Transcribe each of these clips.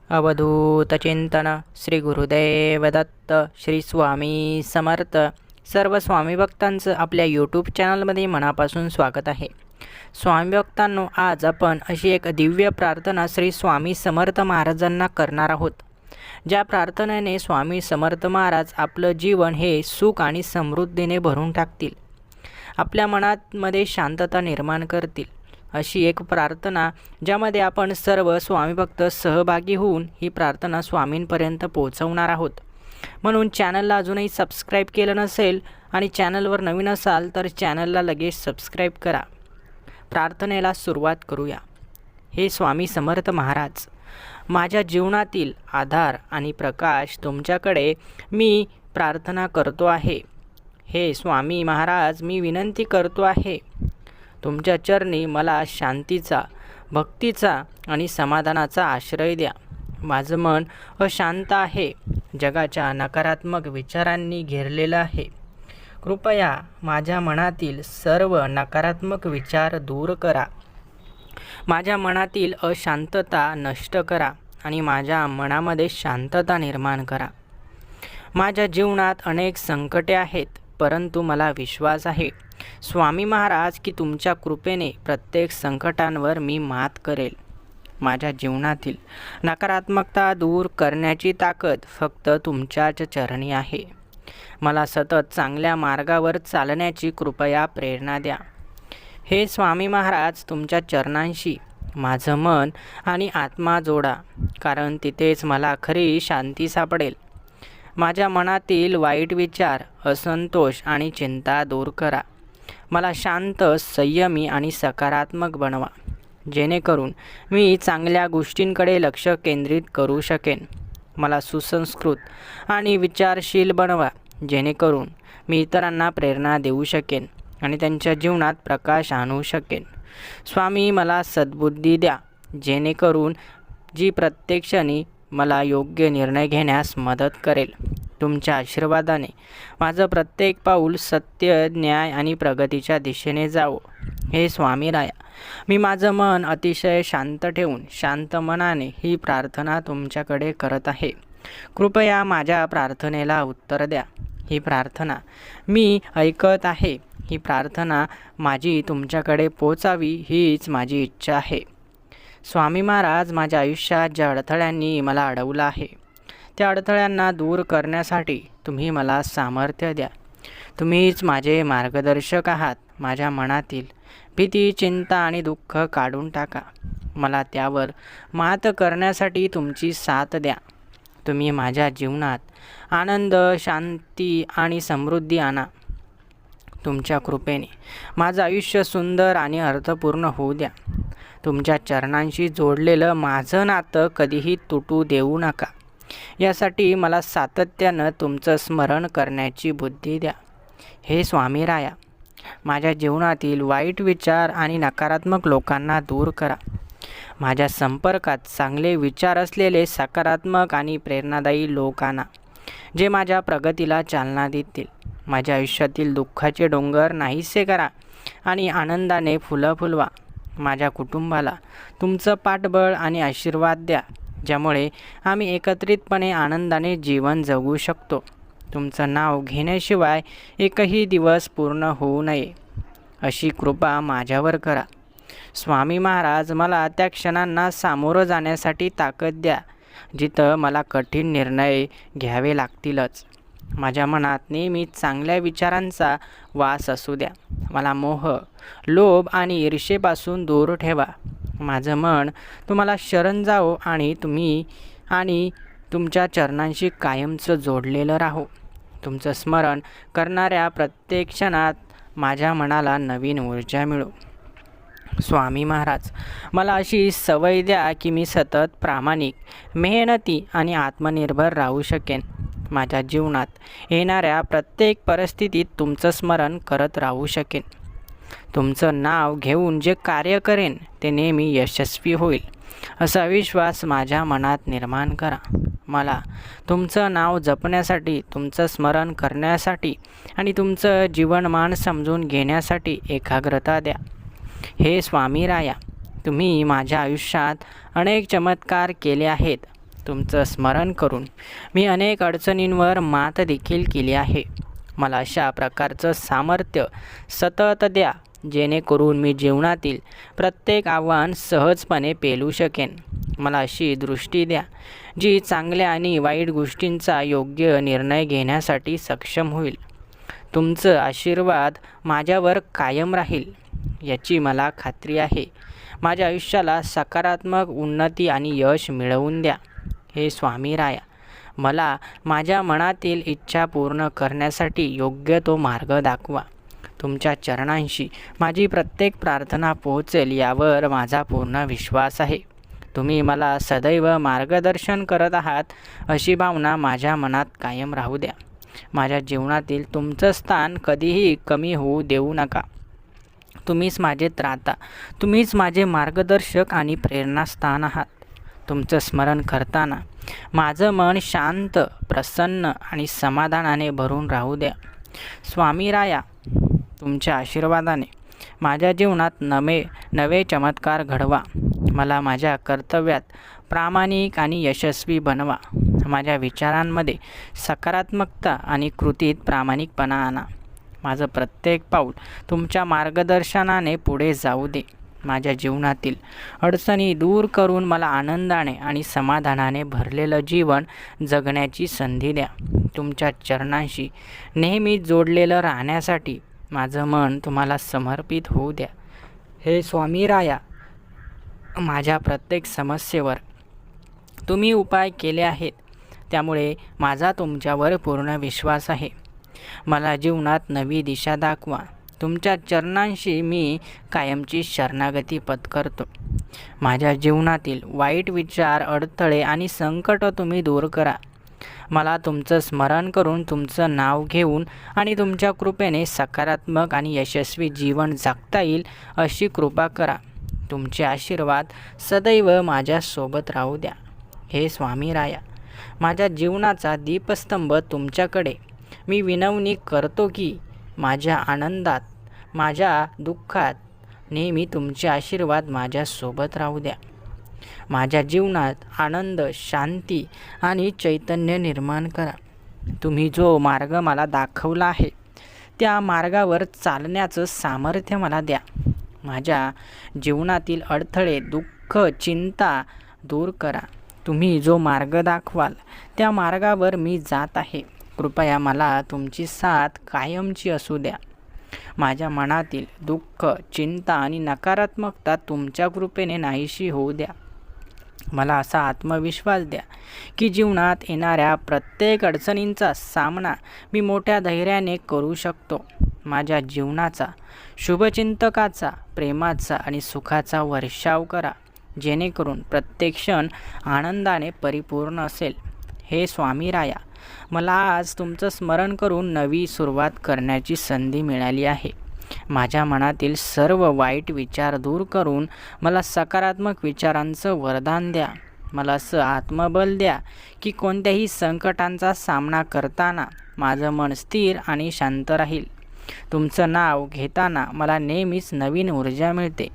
अवधूत चिंतन श्री गुरुदेव दत्त श्री स्वामी समर्थ. सर्व स्वामी भक्तांचं आपल्या यूट्यूब चॅनलमध्ये मनापासून स्वागत आहे. स्वामी भक्तांनो, आज आपण अशी एक दिव्य प्रार्थना श्री स्वामी समर्थ महाराजांना करणार आहोत. ज्या प्रार्थनेने स्वामी समर्थ महाराज आपलं जीवन हे सुख आणि समृद्धीने भरून टाकतील, आपल्या मनामध्ये शांतता निर्माण करतील. अशी एक प्रार्थना ज्यामध्ये आपण सर्व स्वामी भक्त सहभागी होऊन ही प्रार्थना स्वामींपर्यंत पोहोचवणार आहोत. म्हणून चॅनलला अजूनही सबस्क्राईब केलं नसेल आणि चॅनलवर नवीन असाल तर चॅनलला लगेच सबस्क्राईब करा. प्रार्थनेला सुरुवात करूया. हे स्वामी समर्थ महाराज, माझ्या जीवनातील आधार आणि प्रकाश तुमच्याकडे मी प्रार्थना करतो आहे. हे स्वामी महाराज, मी विनंती करतो आहे, तुमच्या चरणी मला शांतीचा, भक्तीचा आणि समाधानाचा आश्रय द्या. माझं मन अशांत आहे, जगाच्या नकारात्मक विचारांनी घेरलेलं आहे. कृपया माझ्या मनातील सर्व नकारात्मक विचार दूर करा. माझ्या मनातील अशांतता नष्ट करा आणि माझ्या मनामध्ये शांतता निर्माण करा. माझ्या जीवनात अनेक संकटे आहेत, परंतु मला विश्वास आहे स्वामी महाराज की तुमच्या कृपेने प्रत्येक संकटांवर मी मात करेल. माझ्या जीवनातील नकारात्मकता दूर करण्याची ताकद फक्त तुमच्याच चरणी आहे. मला सतत चांगल्या मार्गावर चालण्याची कृपया प्रेरणा द्या. हे स्वामी महाराज, तुमच्या चरणांशी माझं मन आणि आत्मा जोडा, कारण तिथेच मला खरी शांती सापडेल. माझ्या मनातील वाईट विचार, असंतोष आणि चिंता दूर करा. मला शांत, संयमी आणि सकारात्मक बनवा, जेणेकरून मी चांगल्या गोष्टींकडे लक्ष केंद्रित करू शकेन. मला सुसंस्कृत आणि विचारशील बनवा, जेणेकरून मी इतरांना प्रेरणा देऊ शकेन आणि त्यांच्या जीवनात प्रकाश आणू शकेन. स्वामी, मला सद्बुद्धी द्या, जेणेकरून जी प्रत्येक क्षणी मला योग्य निर्णय घेण्यास मदत करेल. तुमच्या आशीर्वादाने माझं प्रत्येक पाऊल सत्य, न्याय आणि प्रगतीच्या दिशेने जावो. हे स्वामी राया, मी माझं मन अतिशय शांत ठेवून शांत मनाने ही प्रार्थना तुमच्याकडे करत आहे. कृपया माझ्या प्रार्थनेला उत्तर द्या. ही प्रार्थना मी ऐकत आहे. ही प्रार्थना माझी तुमच्याकडे पोचावी हीच माझी इच्छा आहे. स्वामी महाराज, माझ्या आयुष्यात ज्या अडथळ्यांनी मला अडवलं आहे, त्या अडथळ्यांना दूर करण्यासाठी तुम्ही मला सामर्थ्य द्या. तुम्हीच माझे मार्गदर्शक आहात. माझ्या मनातील भीती, चिंता आणि दुःख काढून टाका. मला त्यावर मात करण्यासाठी तुमची साथ द्या. तुम्ही माझ्या जीवनात आनंद, शांती आणि समृद्धी आणा. तुमच्या कृपेने माझं आयुष्य सुंदर आणि अर्थपूर्ण होऊ द्या. तुमच्या चरणांशी जोडलेलं माझं नातं कधीही तुटू देऊ नका. यासाठी मला सातत्यानं तुमचं स्मरण करण्याची बुद्धी द्या. हे स्वामी राया, माझ्या जीवनातील वाईट विचार आणि नकारात्मक लोकांना दूर करा. माझ्या संपर्कात चांगले विचार असलेले सकारात्मक आणि प्रेरणादायी लोक आणा, जे माझ्या प्रगतीला चालना देतील. माझ्या आयुष्यातील दुःखाचे डोंगर नाहीसे करा आणि आनंदाने फुलं फुलवा. माझ्या कुटुंबाला तुमचं पाठबळ आणि आशीर्वाद द्या, ज्यामुळे आम्ही एकत्रितपणे आनंदाने जीवन जगू शकतो. तुमचं नाव घेण्याशिवाय एकही दिवस पूर्ण होऊ नये, अशी कृपा माझ्यावर करा. स्वामी महाराज, मला त्या क्षणांना सामोरं जाण्यासाठी ताकद द्या, जिथं मला कठीण निर्णय घ्यावे लागतीलच. माझ्या मनात नेहमी चांगल्या विचारांचा वास असू द्या. मला मोह, लोभ आणि ईर्षेपासून दूर ठेवा. माझं मन तुम्हाला शरण जावो आणि तुमच्या चरणांशी कायमचं जोडलेलं राहो. तुमचं स्मरण करणाऱ्या प्रत्येक क्षणात माझ्या मनाला नवीन ऊर्जा मिळो. स्वामी महाराज, मला अशी सवय द्या की मी सतत प्रामाणिक, मेहनती आणि आत्मनिर्भर राहू शकेन. माझ्या जीवनात येणाऱ्या प्रत्येक परिस्थितीत तुमचं स्मरण करत राहू शकेन. तुमचं नाव घेऊन जे कार्य करेन ते नेहमी यशस्वी होईल, असा विश्वास माझ्या मनात निर्माण करा. मला तुमचं नाव जपण्यासाठी, तुमचं स्मरण करण्यासाठी आणि तुमचं जीवनमान समजून घेण्यासाठी एकाग्रता द्या. हे स्वामी राया, तुम्ही माझ्या आयुष्यात अनेक चमत्कार केले आहेत. तुमचं स्मरण करून मी अनेक अडचणींवर मात देखील केली आहे. मला अशा प्रकारचं सामर्थ्य सतत द्या जेणेकरून मी जीवनातील प्रत्येक आव्हान सहजपणे पेलू शकेन. मला अशी दृष्टी द्या जी चांगल्या आणि वाईट गोष्टींचा योग्य निर्णय घेण्यासाठी सक्षम होईल. तुमचं आशीर्वाद माझ्यावर कायम राहील याची मला खात्री आहे. माझ्या आयुष्याला सकारात्मक उन्नती आणि यश मिळवून द्या. हे स्वामी राया, मला माझ्या मनातील इच्छा पूर्ण करण्यासाठी योग्य तो मार्ग दाखवा. तुमच्या चरणांशी माझी प्रत्येक प्रार्थना पोहोचेल यावर माझा पूर्ण विश्वास आहे. तुम्ही मला सदैव मार्गदर्शन करत आहात अशी भावना माझ्या मनात कायम राहू द्या. माझ्या जीवनातील तुमचं स्थान कधीही कमी होऊ देऊ नका. तुम्हीच माझे त्राता, तुम्हीच माझे मार्गदर्शक आणि प्रेरणास्थान आहात. तुमचं स्मरण करताना माझं मन शांत, प्रसन्न आणि समाधानाने भरून राहू द्या. स्वामी राया, तुमच्या आशीर्वादाने माझ्या जीवनात नवे चमत्कार घडवा. मला माझ्या कर्तव्यात प्रामाणिक आणि यशस्वी बनवा. माझ्या विचारांमध्ये सकारात्मकता आणि कृतीत प्रामाणिकपणा आणा. माझं प्रत्येक पाऊल तुमच्या मार्गदर्शनाने पुढे जाऊ दे. माझ्या जीवनातील अडचणी दूर करून मला आनंदाने आणि समाधानाने भरलेलं जीवन जगण्याची संधी द्या. तुमच्या चरणांशी नेहमी जोडलेलं राहण्यासाठी माझं मन तुम्हाला समर्पित होऊ द्या. हे स्वामी राया, माझ्या प्रत्येक समस्येवर तुम्ही उपाय केले आहेत, त्यामुळे माझा तुमच्यावर पूर्ण विश्वास आहे. मला जीवनात नवी दिशा दाखवा. तुमच्या चरणांशी मी कायमची शरणागती पत्करतो. माझ्या जीवनातील वाईट विचार, अडथळे आणि संकट तुम्ही दूर करा. मला तुमचं स्मरण करून, तुमचं नाव घेऊन आणि तुमच्या कृपेने सकारात्मक आणि यशस्वी जीवन जगता येईल अशी कृपा करा. तुमचे आशीर्वाद सदैव माझ्यासोबत राहू द्या. हे स्वामी राया, माझ्या जीवनाचा दीपस्तंभ तुमच्याकडे मी विनवणी करतो की माझ्या आनंदात, माझ्या दुःखात नेहमी तुमचे आशीर्वाद माझ्यासोबत राहू द्या. माझ्या जीवनात आनंद, शांती आणि चैतन्य निर्माण करा. तुम्ही जो मार्ग मला दाखवला आहे त्या मार्गावर चालण्याचं सामर्थ्य मला द्या. माझ्या जीवनातील अडथळे, दुःख, चिंता दूर करा. तुम्ही जो मार्ग दाखवाल त्या मार्गावर मी जात आहे. कृपया मला तुमची साथ कायमची असू द्या. माझ्या मनातील दुःख, चिंता आणि नकारात्मकता तुमच्या कृपेने नाहीशी होऊ द्या. मला असा आत्मविश्वास द्या की जीवनात येणाऱ्या प्रत्येक अडचणींचा सामना मी मोठ्या धैर्याने करू शकतो. माझ्या जीवनाचा शुभचिंतकाचा, प्रेमाचा आणि सुखाचा वर्षाव करा, जेणेकरून प्रत्येक क्षण आनंदाने परिपूर्ण असेल. हे स्वामी राया, मला आज तुमचं स्मरण करून नवी सुरुवात करण्याची संधी मिळाली आहे. माझ्या मनातील सर्व वाईट विचार दूर करून मला सकारात्मक विचारांचं वरदान द्या. मला असं आत्मबल द्या की कोणत्याही संकटांचा सामना करताना माझं मन स्थिर आणि शांत राहील. तुमचं नाव घेताना मला नेहमीच नवीन ऊर्जा मिळते.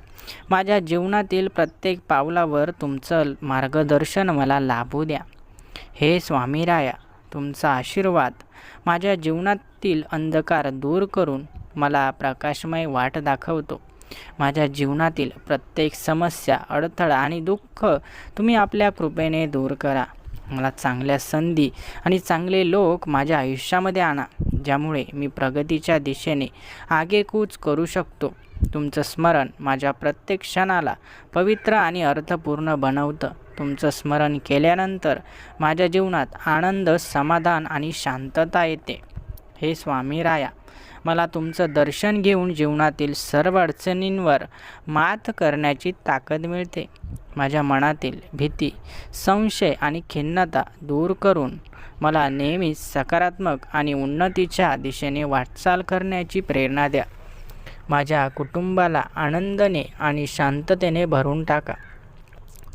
माझ्या जीवनातील प्रत्येक पावलावर तुमचं मार्गदर्शन मला लाभू द्या. हे स्वामी राया, तुमचा आशीर्वाद माझ्या जीवनातील अंधकार दूर करून मला प्रकाशमय वाट दाखवतो. माझ्या जीवनातील प्रत्येक समस्या, अडथळा आणि दुःख तुम्ही आपल्या कृपेने दूर करा. मला चांगल्या संधी आणि चांगले लोक माझ्या आयुष्यामध्ये आणा, ज्यामुळे मी प्रगतीच्या दिशेने आगेकूच करू शकतो. तुमचं स्मरण माझ्या प्रत्येक क्षणाला पवित्र आणि अर्थपूर्ण बनवतं. तुमचं स्मरण केल्यानंतर माझ्या जीवनात आनंद, समाधान आणि शांतता येते. हे स्वामी राया, मला तुमचं दर्शन घेऊन जीवनातील सर्व अडचणींवर मात करण्याची ताकद मिळते. माझ्या मनातील भीती, संशय आणि खिन्नता दूर करून मला नेहमीच सकारात्मक आणि उन्नतीच्या दिशेने वाटचाल करण्याची प्रेरणा द्या. माझ्या कुटुंबाला आनंदाने आणि शांततेने भरून टाका.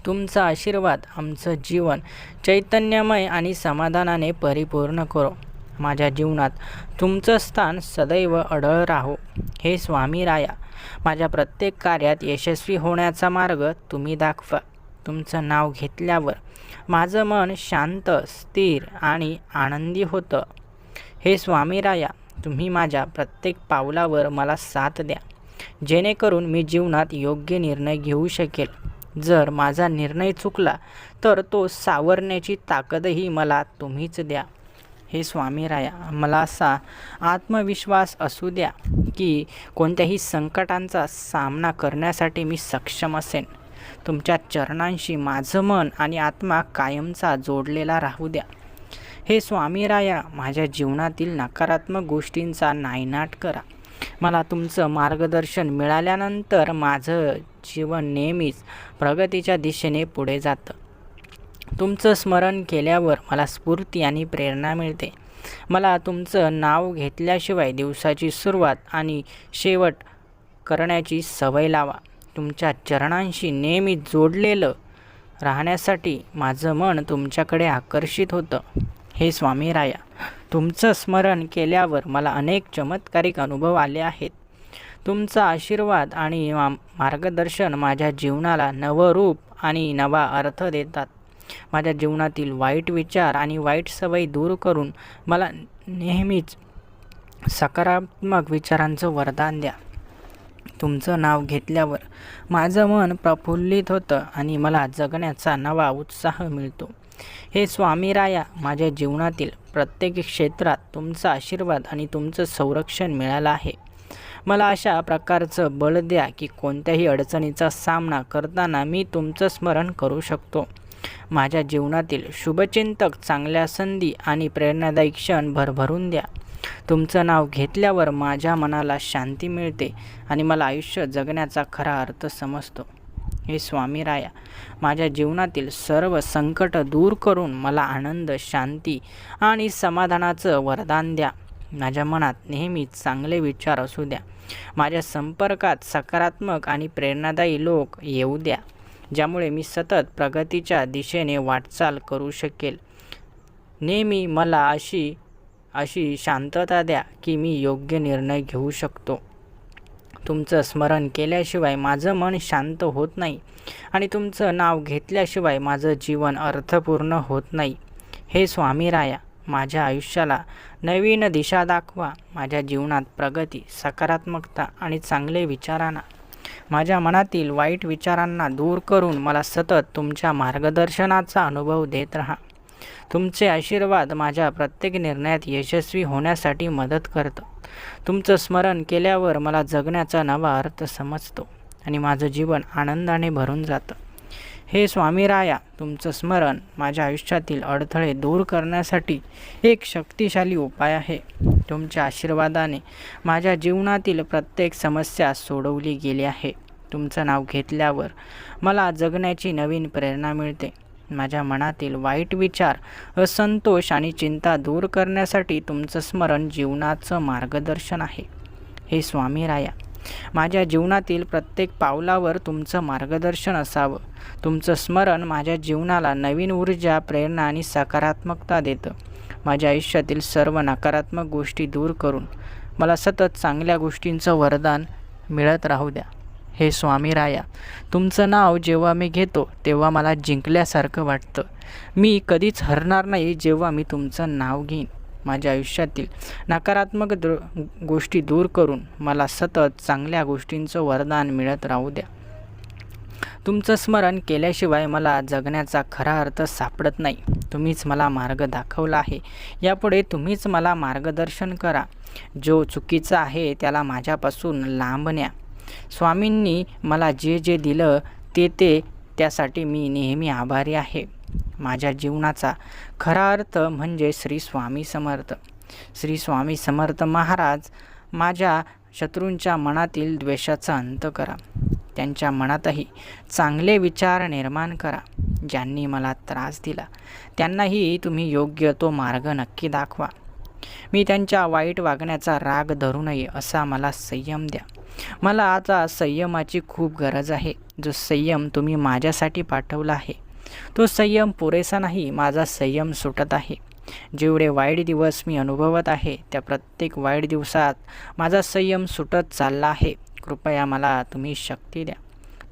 तुमचा आशीर्वाद आमचं जीवन चैतन्यमय आणि समाधानाने परिपूर्ण करो. माझ्या जीवनात तुमचं स्थान सदैव अढळ राहो. हे स्वामी राया, माझ्या प्रत्येक कार्यात यशस्वी होण्याचा मार्ग तुम्ही दाखवा. तुमचं नाव घेतल्यावर माझं मन शांत, स्थिर आणि आनंदी होतं. हे स्वामीराया, तुम्ही माझ्या प्रत्येक पावलावर मला साथ द्या, जेणेकरून मी जीवनात योग्य निर्णय घेऊ शकेल. जर माझा निर्णय चुकला तर तो सावरण्याची ताकदही मला तुम्हीच द्या. हे स्वामीराया, मला असा आत्मविश्वास असू द्या की कोणत्याही संकटांचा सामना करण्यासाठी मी सक्षम असेन. तुमच्या चरणांशी माझं मन आणि आत्मा कायमचा जोडलेला राहू द्या. हे स्वामीराया, माझ्या जीवनातील नकारात्मक गोष्टींचा नायनाट करा. मला तुमचं मार्गदर्शन मिळाल्यानंतर माझं जीवन नेहमीच प्रगतीच्या दिशेने पुढे जातं. तुमचं स्मरण केल्यावर मला स्फूर्ती आणि प्रेरणा मिळते. मला तुमचं नाव घेतल्याशिवाय दिवसाची सुरुवात आणि शेवट करण्याची सवय लावा. तुमच्या चरणांशी नेहमी जोडलेलं राहण्यासाठी माझं मन तुमच्याकडे आकर्षित होतं. हे स्वामीराया, तुमचं स्मरण केल्यावर मला अनेक चमत्कारिक अनुभव आले आहेत. तुमचा आशीर्वाद आणि मार्गदर्शन माझ्या जीवनाला नवं रूप आणि नवा अर्थ देतात. माझ्या जीवनातील वाईट विचार आणि वाईट सवयी दूर करून मला नेहमीच सकारात्मक विचारांचं वरदान द्या. तुमचं नाव घेतल्यावर माझं मन प्रफुल्लित होतं आणि मला जगण्याचा नवा उत्साह मिळतो. हे स्वामीराया, माझ्या जीवनातील प्रत्येक क्षेत्रात तुमचा आशीर्वाद आणि तुमचं संरक्षण मिळालं आहे. मला अशा प्रकारचं बळ द्या की कोणत्याही अडचणीचा सामना करताना मी तुमचं स्मरण करू शकतो. माझ्या जीवनातील शुभचिंतक, चांगल्या संधी आणि प्रेरणादायी क्षण भरभरून द्या. तुमचं नाव घेतल्यावर माझ्या मनाला शांती मिळते आणि मला आयुष्य जगण्याचा खरा अर्थ समजतो. हे स्वामीराया, माझ्या जीवनातील सर्व संकट दूर करून मला आनंद, शांती आणि समाधानाचं वरदान द्या. माझ्या मनात नेहमी चांगले विचार असू द्या. माझ्या संपर्कात सकारात्मक आणि प्रेरणादायी लोक येऊ द्या, ज्यामुळे मी सतत प्रगतीच्या दिशेने वाटचाल करू शकेल. नेहमी मला अशी शांतता द्या की मी योग्य निर्णय घेऊ शकतो. तुमचं स्मरण केल्याशिवाय माझं मन शांत होत नाही आणि तुमचं नाव घेतल्याशिवाय माझं जीवन अर्थपूर्ण होत नाही. हे स्वामीराया, माझ्या आयुष्याला नवीन दिशा दाखवा. माझ्या जीवनात प्रगती, सकारात्मकता आणि चांगले विचारांना माझ्या मनातील वाईट विचारांना दूर करून मला सतत तुमच्या मार्गदर्शनाचा अनुभव देत राहा. तुमचे आशीर्वाद माझ्या प्रत्येक निर्णयात यशस्वी होण्यासाठी मदत करतं. तुमचं स्मरण केल्यावर मला जगण्याचा नवा अर्थ समजतो आणि माझं जीवन आनंदाने भरून जातं. हे स्वामीराया, तुमचं स्मरण माझ्या आयुष्यातील अडथळे दूर करण्यासाठी एक शक्तिशाली उपाय आहे. तुमच्या आशीर्वादाने माझ्या जीवनातील प्रत्येक समस्या सोडवली गेली आहे. तुमचं नाव घेतल्यावर मला जगण्याची नवीन प्रेरणा मिळते. माझ्या मनातील वाईट विचार, असंतोष आणि चिंता दूर करण्यासाठी तुमचं स्मरण जीवनाचं मार्गदर्शन आहे. हे स्वामीराया, माझ्या जीवनातील प्रत्येक पावलावर तुमचं मार्गदर्शन असावं. तुमचं स्मरण माझ्या जीवनाला नवीन ऊर्जा, प्रेरणा आणि सकारात्मकता देतं. माझ्या आयुष्यातील सर्व नकारात्मक गोष्टी दूर करून मला सतत चांगल्या गोष्टींचं वरदान मिळत राहू द्या. हे स्वामीराया, तुमचं नाव जेव्हा मी घेतो तेव्हा मला जिंकल्यासारखं वाटतं. मी कधीच हरणार नाही जेव्हा मी तुमचं नाव घेईन. माझ्या आयुष्यातील नकारात्मक गोष्टी दूर करून मला सतत चांगल्या गोष्टींचं वरदान मिळत राहू द्या. तुमचं स्मरण केल्याशिवाय मला जगण्याचा खरा अर्थ सापडत नाही. तुम्हीच मला मार्ग दाखवला आहे. यापुढे तुम्हीच मला मार्गदर्शन करा. जो चुकीचा आहे त्याला माझ्यापासून लांब न्या. स्वामींनी मला जे जे दिलं ते त्यासाठी मी नेहमी आभारी आहे. माझ्या जीवनाचा खरा अर्थ म्हणजे श्री स्वामी समर्थ. श्री स्वामी समर्थ महाराज, माझ्या शत्रूंच्या मनातील द्वेषाचा अंत करा. त्यांच्या मनातही चांगले विचार निर्माण करा. ज्यांनी मला त्रास दिला त्यांनाही तुम्ही योग्य तो मार्ग नक्की दाखवा. मी त्यांच्या वाईट वागण्याचा राग धरू नये असा मला संयम द्या. मला आता संयमाची खूप गरज आहे. जो संयम तुम्ही माझ्यासाठी पाठवला आहे तो संयम पुरेसा नाही. माझा संयम सुटत आहे. जेवढे वाईट दिवस मी अनुभवत आहे त्या प्रत्येक वाईट दिवसात माझा संयम सुटत चालला आहे. कृपया मला तुम्ही शक्ती द्या.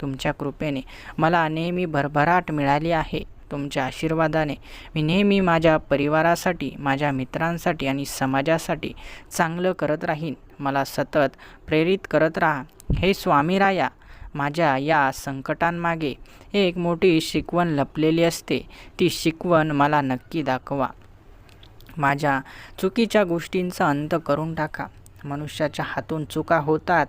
तुमच्या कृपेने मला नेहमी भरभराट मिळाली आहे. तुमच्या आशीर्वादाने मी नेहमी माझ्या परिवारासाठी, माझ्या मित्रांसाठी आणि समाजासाठी चांगलं करत राहीन. मला सतत प्रेरित करत राहा. हे स्वामीराया, माझ्या या संकटांमागे एक मोठी शिकवण लपलेली असते. ती शिकवण मला नक्की दाखवा. माझ्या चुकीच्या गोष्टींचा अंत करून टाका. मनुष्याच्या हातून चुका होतात.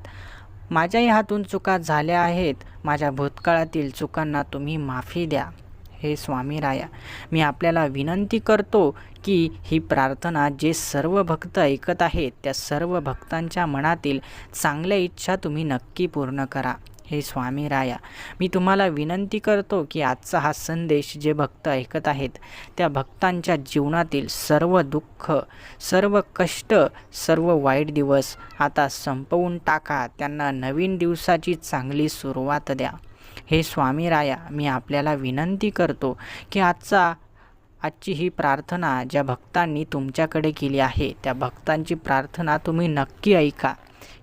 माझ्याही हातून चुका झाल्या आहेत. माझ्या भूतकाळातील चुकांना तुम्ही माफी द्या. हे स्वामीराया, मी आपल्याला विनंती करतो की ही प्रार्थना जे सर्व भक्त ऐकत आहेत त्या सर्व भक्तांच्या मनातील चांगल्या इच्छा तुम्ही नक्की पूर्ण करा. हे स्वामीराया, मी तुम्हाला विनंती करतो की आजचा हा संदेश जे भक्त ऐकत आहेत त्या भक्तांच्या जीवनातील सर्व दुःख, सर्व कष्ट, सर्व वाईट दिवस आता संपवून टाका. त्यांना नवीन दिवसाची चांगली सुरुवात द्या. हे स्वामीराया, मी आपल्याला विनंती करतो की आजची ही प्रार्थना ज्या भक्तांनी तुमच्याकडे केली आहे त्या भक्तांची प्रार्थना तुम्ही नक्की ऐका.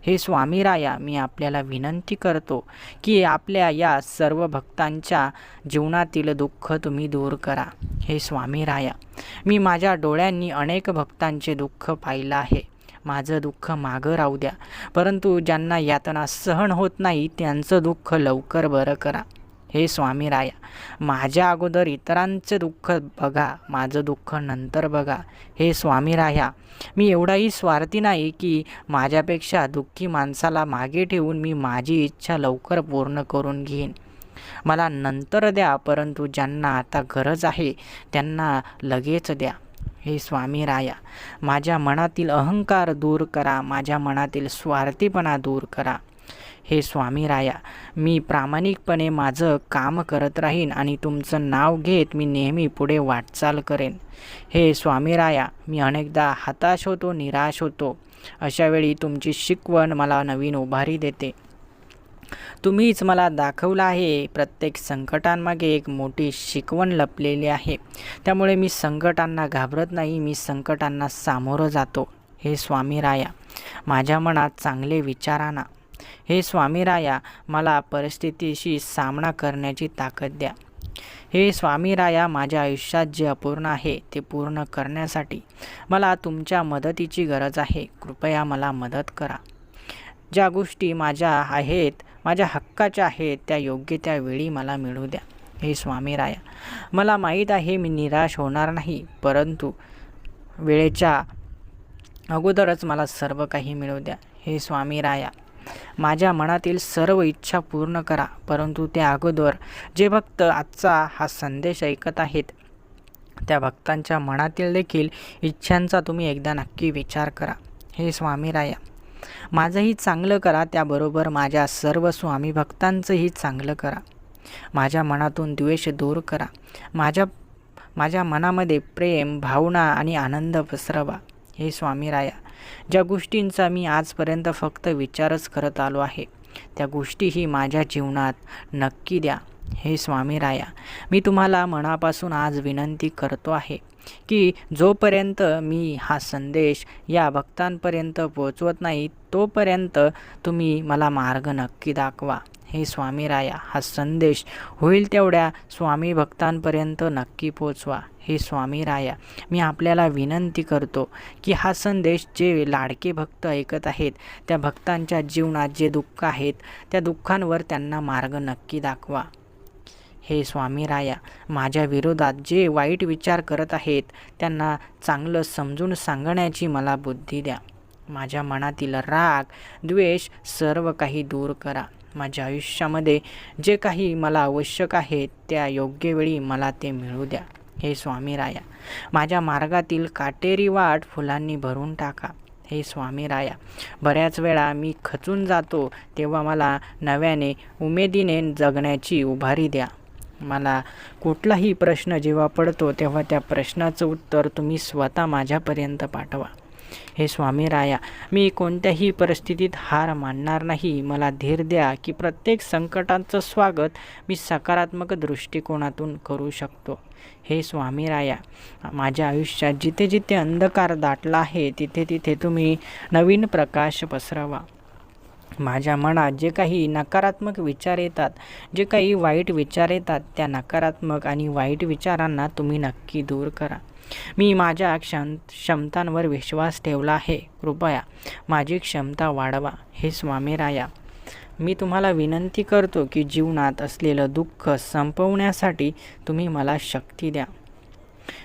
हे स्वामीराया, मी आपल्याला विनंती करतो की आपल्या या सर्व भक्तांच्या जीवनातील दुःख तुम्ही दूर करा. हे स्वामीराया, मी माझ्या डोळ्यांनी अनेक भक्तांचे दुःख पाहिलं आहे. माझं दुःख मागं राहू द्या, परंतु ज्यांना यातना सहन होत नाही त्यांचं दुःख लवकर बरं करा. हे स्वामीराया, माझ्या अगोदर इतरांचे दुःख बघा, माझं दुःख नंतर बघा. हे स्वामीराया, मी एवढाही स्वार्थी नाही की माझ्यापेक्षा दुःखी माणसाला मागे ठेवून मी माझी इच्छा लवकर पूर्ण करून घेईन. मला नंतर द्या, परंतु ज्यांना आता गरज आहे त्यांना लगेच द्या. हे स्वामीराया, माझ्या मनातील अहंकार दूर करा. माझ्या मनातील स्वार्थीपणा दूर करा. हे स्वामीराया, मी प्रामाणिकपणे माझं काम करत राहीन आणि तुमचं नाव घेत मी नेहमी पुढे वाटचाल करेन. हे स्वामीराया, मी अनेकदा हताश होतो, निराश होतो. अशावेळी तुमची शिकवण मला नवीन उभारी देते. तुम्हीच मला दाखवलं आहे प्रत्येक संकटांमागे एक मोठी शिकवण लपलेली आहे. त्यामुळे मी संकटांना घाबरत नाही, मी संकटांना सामोरं जातो. हे स्वामीराया, माझ्या मनात चांगले विचार आणा. हे स्वामीराया, मला परिस्थितीशी सामना करण्याची ताकद द्या. हे स्वामीराया, माझ्या आयुष्यात जे अपूर्ण आहे ते पूर्ण करण्यासाठी मला तुमच्या मदतीची गरज आहे. कृपया मला मदत करा. ज्या गोष्टी माझ्या आहेत, माझ्या हक्काच्या आहेत, त्या योग्य त्या वेळी मला मिळू द्या. हे स्वामीराया, मला माहीत आहे मी निराश होणार नाही, परंतु वेळेच्या अगोदरच मला सर्व काही मिळू द्या. हे स्वामीराया, माझ्या मनातील सर्व इच्छा पूर्ण करा, परंतु त्या अगोदर जे भक्त आजचा हा संदेश ऐकत आहेत त्या भक्तांच्या मनातील देखील इच्छांचा तुम्ही एकदा नक्की विचार करा. हे स्वामीराया, माझंही चांगलं करा, त्याबरोबर माझ्या सर्व स्वामी भक्तांचंही चांगलं करा. माझ्या मनातून द्वेष दूर करा. माझ्या मनामध्ये प्रेम, भावना आणि आनंद पसरवा. हे स्वामीराया, ज्या गोष्टींचा मी आजपर्यंत फक्त विचारच करत आलो आहे त्या गोष्टीही माझ्या जीवनात नक्की द्या. हे स्वामीराया, मी तुम्हाला मनापासून आज विनंती करतो आहे की जोपर्यंत मी हा संदेश या भक्तांपर्यंत पोहोचवत नाही तोपर्यंत तुम्ही मला मार्ग नक्की दाखवा. हे स्वामीराया, हा संदेश होईल तेवढ्या स्वामी भक्तांपर्यंत नक्की पोचवा. हे स्वामीराया, मी आपल्याला विनंती करतो की हा संदेश जे लाडके भक्त ऐकत आहेत त्या भक्तांच्या जीवनात जे दुःख आहेत त्या दुःखांवर त्यांना मार्ग नक्की दाखवा. हे स्वामीराया, माझ्या विरोधात जे वाईट विचार करत आहेत त्यांना चांगलं समजून सांगण्याची मला बुद्धी द्या. माझ्या मनातील राग, द्वेष सर्व काही दूर करा. माझ्या आयुष्यामध्ये जे काही मला आवश्यक आहे त्या योग्य वेळी मला ते मिळू द्या. हे स्वामीराया, माझ्या मार्गातील काटेरी वाट फुलांनी भरून टाका. हे स्वामीराया, बऱ्याच वेळा मी खचून जातो तेव्हा मला नव्याने उमेदीने जगण्याची उभारी द्या. मला कुठलाही प्रश्न जेव्हा पडतो तेव्हा त्या प्रश्नाचं उत्तर तुम्ही स्वतः माझ्यापर्यंत पाठवा. हे स्वामीराया, मी कोणत्याही परिस्थितीत हार मानणार नाही. मला धीर द्या की प्रत्येक संकटाचं स्वागत मी सकारात्मक दृष्टिकोनातून करू शकतो. हे स्वामीराया, माझ्या आयुष्यात जिथे जिथे अंधकार दाटला आहे तिथे तिथे तुम्ही नवीन प्रकाश पसरवा. माझ्या मनात जे काही नकारात्मक विचार येतात, जे काही वाईट विचार येतात, त्या नकारात्मक आणि वाईट विचारांना तुम्ही नक्की दूर करा. मी माझ्या क्षमतांवर विश्वास ठेवला आहे. कृपया माझी क्षमता वाढवा. हे स्वामीराया, मी तुम्हाला विनंती करतो की जीवनात असलेलं दुःख संपवण्यासाठी तुम्ही मला शक्ती द्या.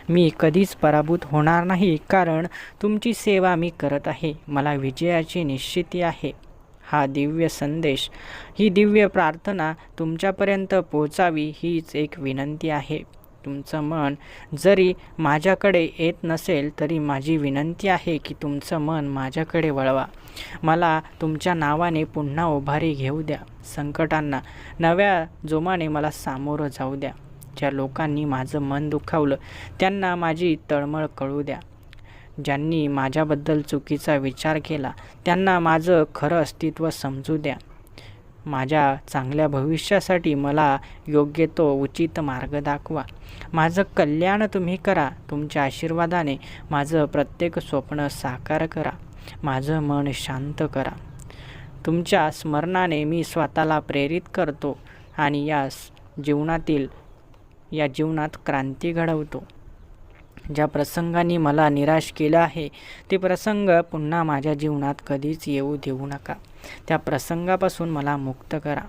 मी कधीच पराभूत होणार नाही, कारण तुमची सेवा मी करत आहे. मला विजयाची निश्चिती आहे. हा दिव्य संदेश, ही दिव्य प्रार्थना तुमच्यापर्यंत पोहोचावी हीच एक विनंती आहे. तुमचं मन जरी माझ्याकडे येत नसेल तरी माझी विनंती आहे की तुमचं मन माझ्याकडे वळवा. मला तुमच्या नावाने पुन्हा उभारी घेऊ द्या. संकटांना नव्या जोमाने मला सामोरं जाऊ द्या. ज्या लोकांनी माझं मन दुखावलं त्यांना माझी तळमळ कळू द्या. ज्यांनी माझ्याबद्दल चुकीचा विचार केला त्यांना माझं खरं अस्तित्व समजू द्या. माझ्या चांगल्या भविष्यासाठी मला योग्य तो उचित मार्ग दाखवा. माझं कल्याण तुम्ही करा. तुमच्या आशीर्वादाने माझं प्रत्येक स्वप्न साकार करा. माझं मन शांत करा. तुमच्या स्मरणाने मी स्वतःला प्रेरित करतो आणि या जीवनात क्रांती घडवतो. ज्या प्रसंगांनी मला निराश केलं आहे ते प्रसंग पुन्हा माझ्या जीवनात कधीच येऊ देऊ नका. त्या प्रसंगापासून मला मुक्त करा.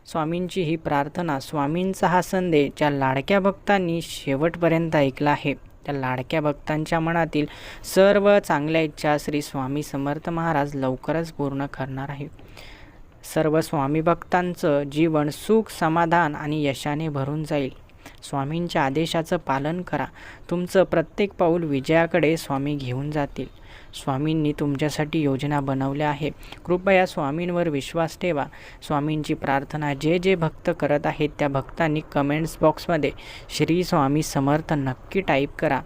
स्वामींची ही प्रार्थना, स्वामींचा हा संदेश ज्या लाडक्या भक्तांनी शेवटपर्यंत ऐकला आहे त्या लाडक्या भक्तांच्या मनातील सर्व चांगल्या इच्छा श्री स्वामी समर्थ महाराज लवकरच पूर्ण करणार आहे. सर्व स्वामी भक्तांचं जीवन सुख, समाधान आणि यशाने भरून जाईल. स्वामींच्या आदेशाचं पालन करा. तुमचं प्रत्येक पाऊल विजयाकडे स्वामी घेऊन जातील. स्वामींनी तुमच्यासाठी योजना बनवल्या आहे. कृपया स्वामींवर विश्वास ठेवा. स्वामींची प्रार्थना जे जे भक्त करत आहेत त्या भक्तांनी कमेंट्स बॉक्समध्ये श्री स्वामी समर्थ नक्की टाईप करा.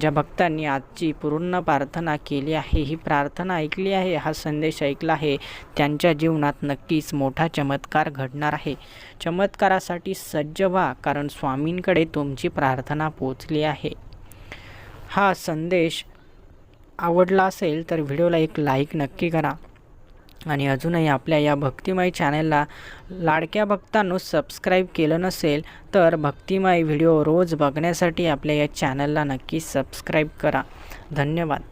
ज्या भक्तांनी आजची पूर्ण प्रार्थना केली आहे, ही प्रार्थना ऐकली आहे, हा संदेश ऐकला आहे, त्यांच्या जीवनात नक्कीच मोठा चमत्कार घडणार आहे. चमत्कारासाठी सज्ज व्हा, कारण स्वामींकडे तुमची प्रार्थना पोचली आहे. हा संदेश आवडला असेल तर व्हिडिओला एक लाईक नक्की करा आणि अजूनही आपल्या या भक्तिमय चॅनलला लाडक्या भक्तांनो सबस्क्राईब केलं नसेल तर भक्तिमय व्हिडिओ रोज बघण्यासाठी आपल्या या चॅनलला नक्की सबस्क्राईब करा. धन्यवाद.